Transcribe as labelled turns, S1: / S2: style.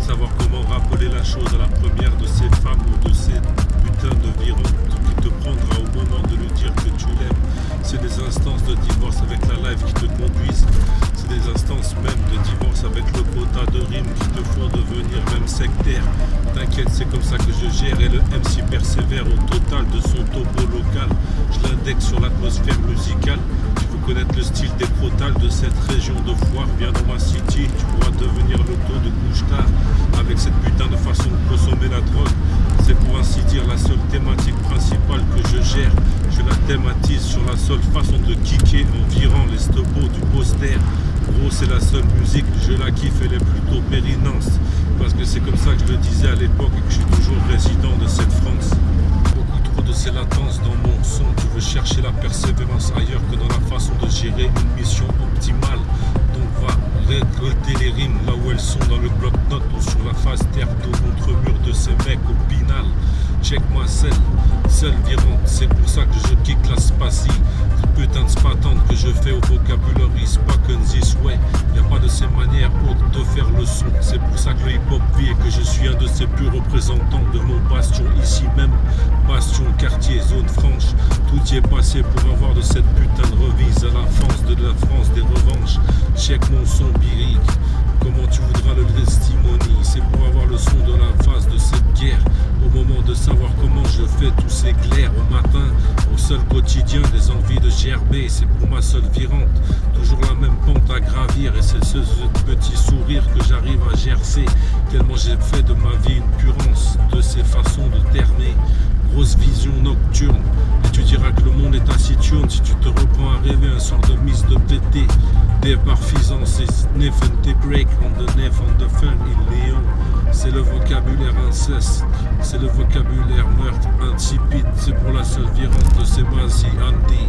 S1: Savoir comment rappeler la chose à la première de ces femmes ou de ces putains de virons qui te prendra au moment de lui dire que tu l'aimes. C'est des instances de divorce avec la life qui te conduisent. C'est des instances même de divorce avec le quota de rimes qui te font devenir même sectaire. T'inquiète, c'est comme ça que je gère et le MC persévère au total de son topo local. Je l'indexe sur l'atmosphère musicale. Tu veux connaître le style des crotales de cette région de foire. Viens dans ma city, tu pourras devenir le taux de couche-tard. Avec cette putain de façon de consommer la drogue. C'est pour ainsi dire la seule thématique principale que je gère. Je la thématise sur la seule façon de kicker en virant les stopos du poster. Gros, c'est la seule musique, je la kiffe, elle est plutôt périnence. Parce que c'est comme ça que je le disais à l'époque et que je suis toujours résident de cette France. Beaucoup trop de ces latences dans mon son. Tu veux chercher la persévérance ailleurs que dans la façon de gérer une mission optimale. Donc va récolter les rimes là où elles sont dans le bloc-notes ou sur la face terre dos contre mur de ces mecs au pinal. Check-moi celle virante, c'est pour ça que je kick la spatie. Putain de spatante que je fais au vocabulaire spoken this way. Y'a pas de ces manières hautes de faire le son. C'est pour ça que le hip-hop vit et que je suis un de ces purs représentants de mon bastion ici même. Bastion, quartier, zone franche. Tout y est passé pour avoir de cette putain de revise à la France de la France des revanches. Check mon son lyrique. Comment tu voudras le testimony? C'est pour avoir le son de la face de cette guerre. Au moment de savoir comment je fais tous ces glaires au matin, au seul quotidien des envies de gerber, c'est pour ma seule virante. Toujours la même pente à gravir et c'est ce petit sourire que j'arrive à gercer. Tellement j'ai fait de ma vie une purance de ces façons de terner. Grosse vision nocturne. Et tu diras que le monde est taciturne si tu te reprends à rêver un sort de mise de pété. Départ fisant, c'est sniff and the break on the nef on the fun in Léon. C'est le vocabulaire inceste, c'est le vocabulaire meurtre insipide. C'est pour la seule virante de ces Mazi Andy.